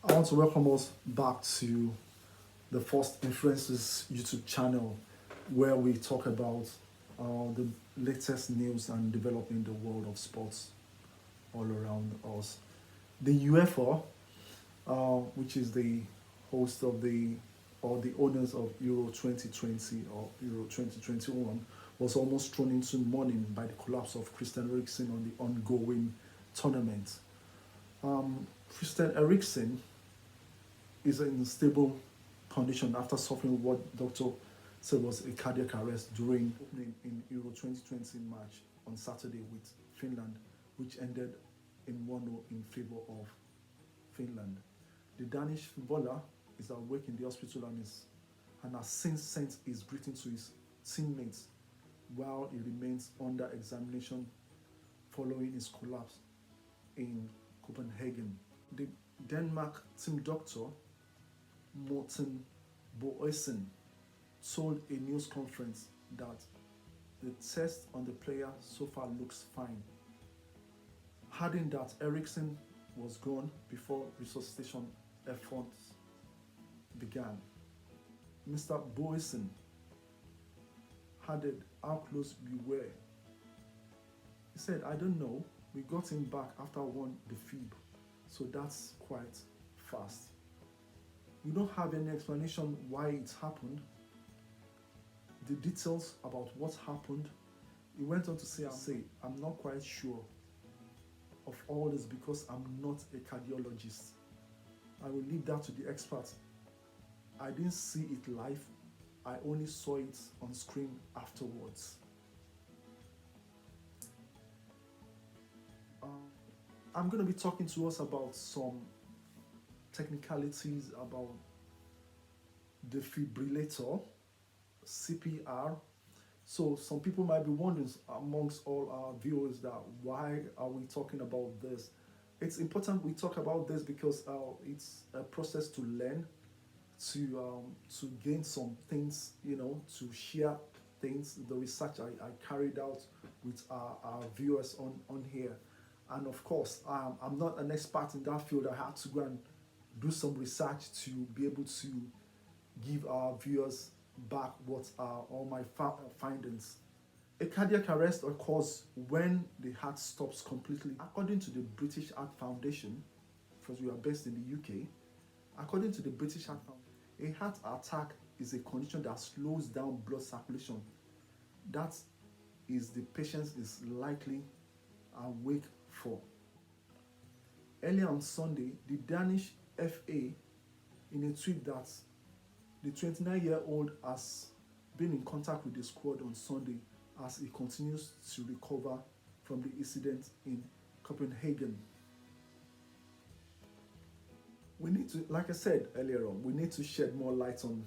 I want to welcome us back to the First Influences YouTube channel where we talk about the latest news and development in the world of sports all around us. The UEFA, which is the host of the or the owners of Euro 2020 or Euro 2021, was almost thrown into mourning by the collapse of Christian Eriksen on the ongoing tournament. Christian Eriksen is in stable condition after suffering what doctor said was a cardiac arrest during opening in Euro 2020 match on Saturday with Finland, which ended in 1-0 in favour of Finland. The Danish footballer is awake in the hospital and has since sent his greeting to his teammates while he remains under examination following his collapse in Copenhagen. The Denmark team doctor Morten Boesen told a news conference that the test on the player so far looks fine, adding that Eriksen was gone before resuscitation efforts began. Mr. Boesen added how close we were. He said, "I don't know, we got him back after one defib, so that's quite fast. We don't have any explanation why it happened. The details about what happened." He went on to say, "I'm not quite sure of all this because I'm not a cardiologist. I will leave that to the experts. I didn't see it live. I only saw it on screen afterwards." I'm going to be talking to us about some technicalities about defibrillator, CPR. So some people might be wondering amongst all our viewers that why are we talking about this? It's important we talk about this because it's a process to learn, to gain some things, to share things, the research I carried out with our viewers on here. And of course, I'm not an expert in that field. I had to go and do some research to be able to give our viewers back what are all my findings. A cardiac arrest occurs when the heart stops completely. According to the British Heart Foundation, because we are based in the UK, according to the British Heart Foundation, a heart attack is a condition that slows down blood circulation. That is the patient is likely awake for. Earlier on Sunday, the Danish FA, in a tweet that the 29-year-old has been in contact with the squad on Sunday as he continues to recover from the incident in Copenhagen. We need to, like I said earlier on, we need to shed more light on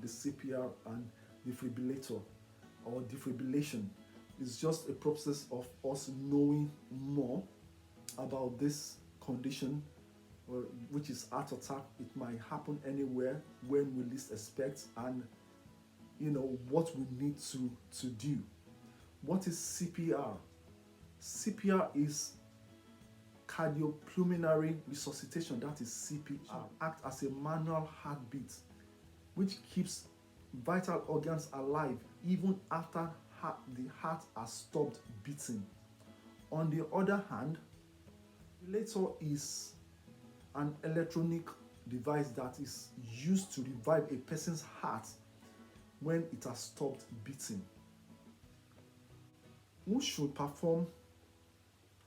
the CPR and defibrillator or defibrillation. It's just a process of us knowing more about this condition, which is heart attack. It might happen anywhere when we least expect, and what we need to do. What is CPR? CPR is cardiopulmonary resuscitation. That is CPR. Act as a manual heartbeat, which keeps vital organs alive even after the heart has stopped beating. On the other hand, defibrillator is an electronic device that is used to revive a person's heart when it has stopped beating. Who should perform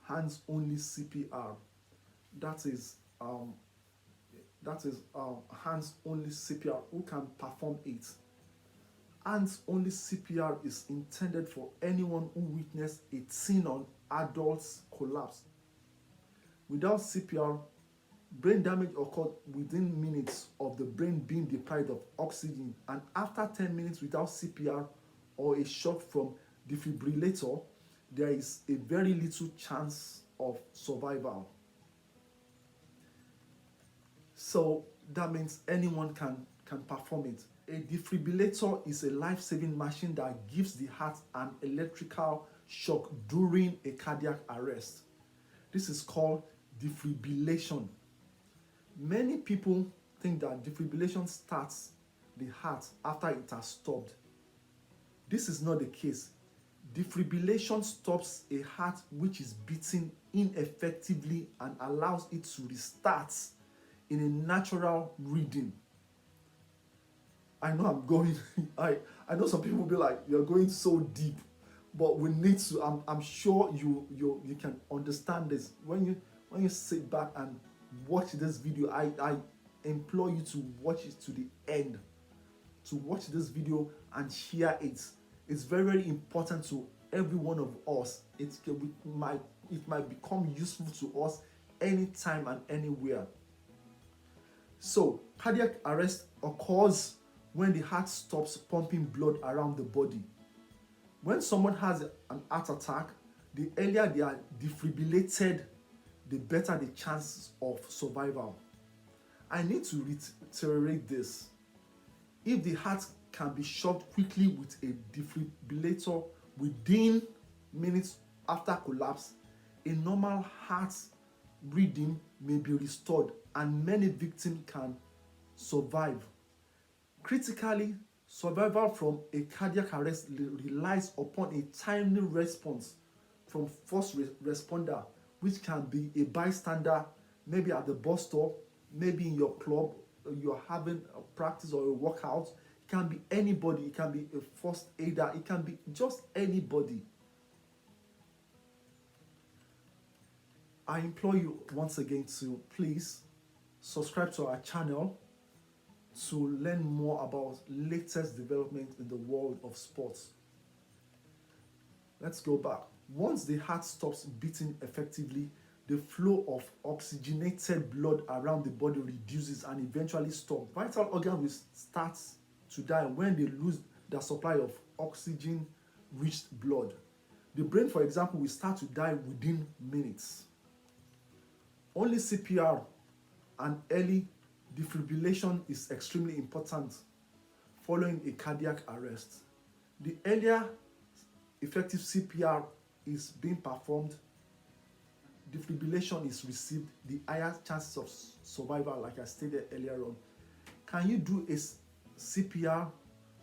hands-only CPR? That is hands-only CPR. Who can perform it? Hands-only CPR is intended for anyone who witnessed a teen or adult's collapse. Without CPR, brain damage occurred within minutes of the brain being deprived of oxygen, and after 10 minutes without CPR or a shock from defibrillator, there is a very little chance of survival. So that means anyone can perform it. A defibrillator is a life-saving machine that gives the heart an electrical shock during a cardiac arrest. This is called defibrillation. Many people think that defibrillation starts the heart after it has stopped. This is not the case. Defibrillation stops a heart which is beating ineffectively and allows it to restart in a natural rhythm. I know I'm going, I know some people will be like, you're going so deep, but we need to, I'm sure you can understand this. When you sit back and watch this video, I implore you to watch it to the end, to watch this video and share it. It's very, very important to every one of us. It might become useful to us anytime and anywhere. So, cardiac arrest occurs when the heart stops pumping blood around the body. When someone has an heart attack, the earlier they are defibrillated, the better the chances of survival. I need to reiterate this. If the heart can be shot quickly with a defibrillator within minutes after collapse, a normal heart rhythm may be restored and many victims can survive. Critically, survival from a cardiac arrest relies upon a timely response from first responder, which can be a bystander, maybe at the bus stop, maybe in your club, you're having a practice or a workout. It can be anybody, it can be a first aider, it can be just anybody. I implore you once again to please subscribe to our channel to learn more about latest development in the world of sports. Let's go back. Once the heart stops beating effectively, the flow of oxygenated blood around the body reduces and eventually stops. Vital organs will start to die when they lose the supply of oxygen-rich blood. The brain, for example, will start to die within minutes. Only CPR and early defibrillation is extremely important following a cardiac arrest. The earlier effective CPR is being performed, defibrillation is received, the higher chances of survival, like I stated earlier on. Can you do a CPR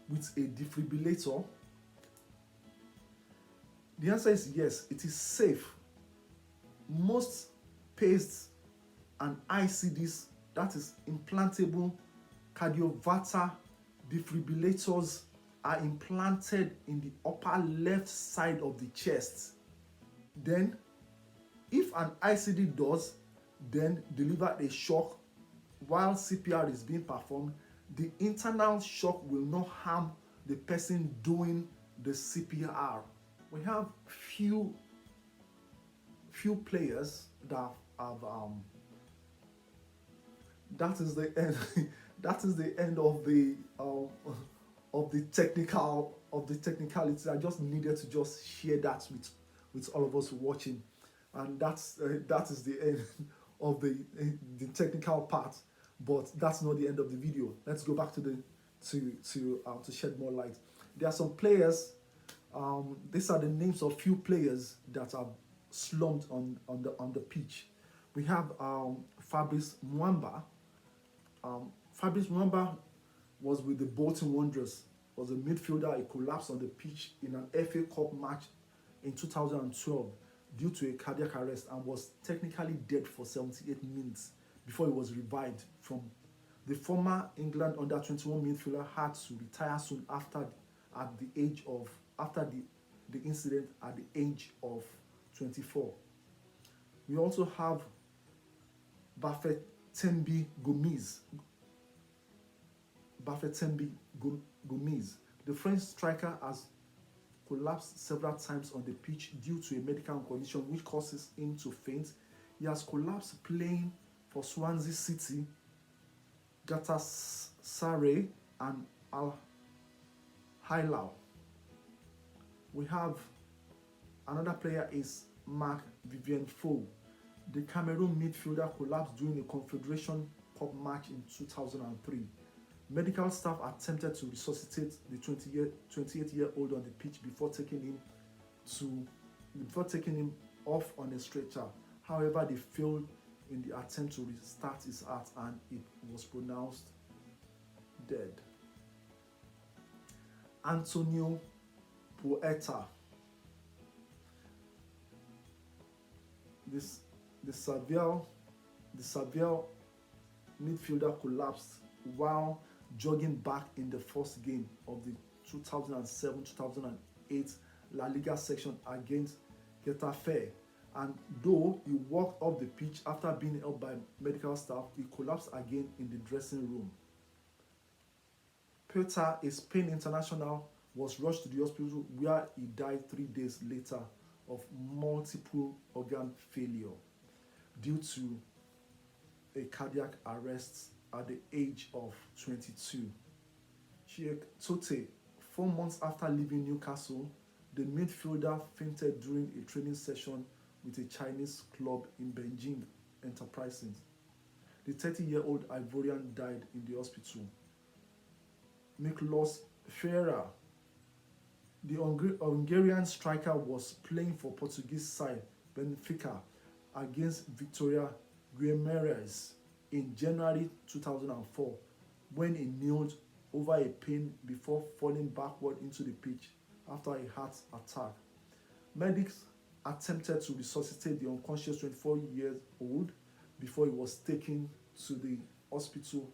with a defibrillator? The answer is yes, it is safe. Most PACEs and ICDs, that is implantable cardioverter defibrillators, are implanted in the upper left side of the chest. Then, if an ICD does then deliver a shock while CPR is being performed, the internal shock will not harm the person doing the CPR. We have few players that have that is the end that is the end of the technicalities. I just needed to just share that with all of us watching, and that is the end of the technical part. But that's not the end of the video. Let's go back to shed more light. There are some players. These are the names of few players that have slumped on the pitch. We have Fabrice Muamba. Fabrice Muamba was with the Bolton Wanderers. Was a midfielder. He collapsed on the pitch in an FA Cup match in 2012 due to a cardiac arrest and was technically dead for 78 minutes before he was revived. From the former England under-21 midfielder had to retire soon after the incident at the age of 24. We also have Bafetimbi Gomis. The French striker has collapsed several times on the pitch due to a medical condition which causes him to faint. He has collapsed playing for Swansea City, Galatasaray, and Al Hilal. We have another player is Marc Vivien Foe. The Cameroon midfielder collapsed during a Confederation Cup match in 2003. Medical staff attempted to resuscitate the 28-year-old on the pitch before taking him off on a stretcher. However, they failed in the attempt to restart his heart, and it was pronounced dead. Antonio Puerta, this the Seville midfielder collapsed while jogging back in the first game of the 2007-2008 La Liga section against Getafe, and though he walked off the pitch after being helped by medical staff, he collapsed again in the dressing room. Puerta, a Spain international, was rushed to the hospital where he died 3 days later of multiple organ failure due to a cardiac arrest at the age of 22. Cheick Touré, 4 months after leaving Newcastle, the midfielder fainted during a training session with a Chinese club in Beijing Enterprises. The 30-year-old Ivorian died in the hospital. Miklos Ferreira, the Hungarian striker, was playing for Portuguese side Benfica against Victoria Guimarães in January 2004 when he kneeled over a pin before falling backward into the pitch after a heart attack. Medics attempted to resuscitate the unconscious 24-year-old before he was taken to the hospital.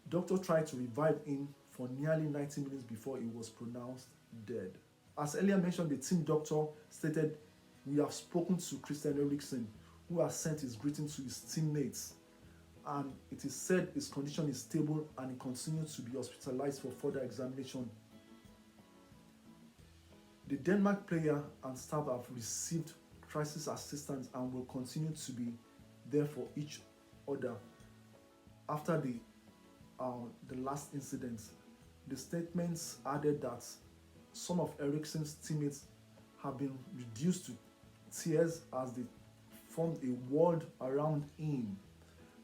Doctor tried to revive him for nearly 90 minutes before he was pronounced dead. As earlier mentioned, the team doctor stated, "We have spoken to Christian Eriksen, who has sent his greetings to his teammates, and it is said his condition is stable and he continues to be hospitalized for further examination." The Denmark player and staff have received crisis assistance and will continue to be there for each other after the last incident. The statements added that some of Eriksen's teammates have been reduced to tears as they formed a wall around him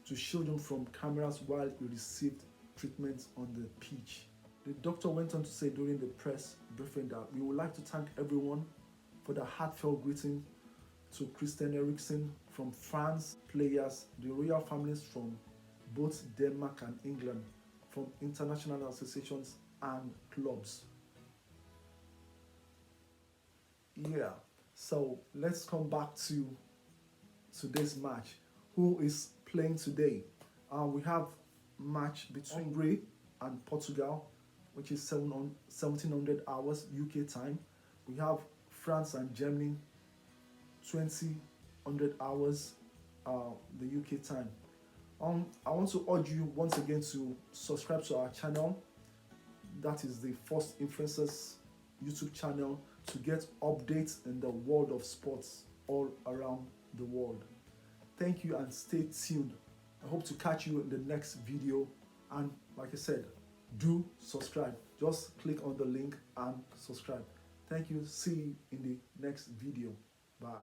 to shield him from cameras while he received treatment on the pitch. The doctor went on to say during the press briefing that we would like to thank everyone for the heartfelt greeting to Christian Eriksen from France, players, the royal families from both Denmark and England, from international associations and clubs. Yeah, so let's come back to today's match. Who is playing today? We have match between Hungary and Portugal, which is 1700 hours UK time. We have France and Germany, 2000 hours the UK time. I want to urge you once again to subscribe to our channel. That is the First Influencers YouTube channel, to get updates in the world of sports all around the world. Thank you and stay tuned. I hope to catch you in the next video, and like I said, do subscribe. Just click on the link and subscribe. Thank you. See you in the next video.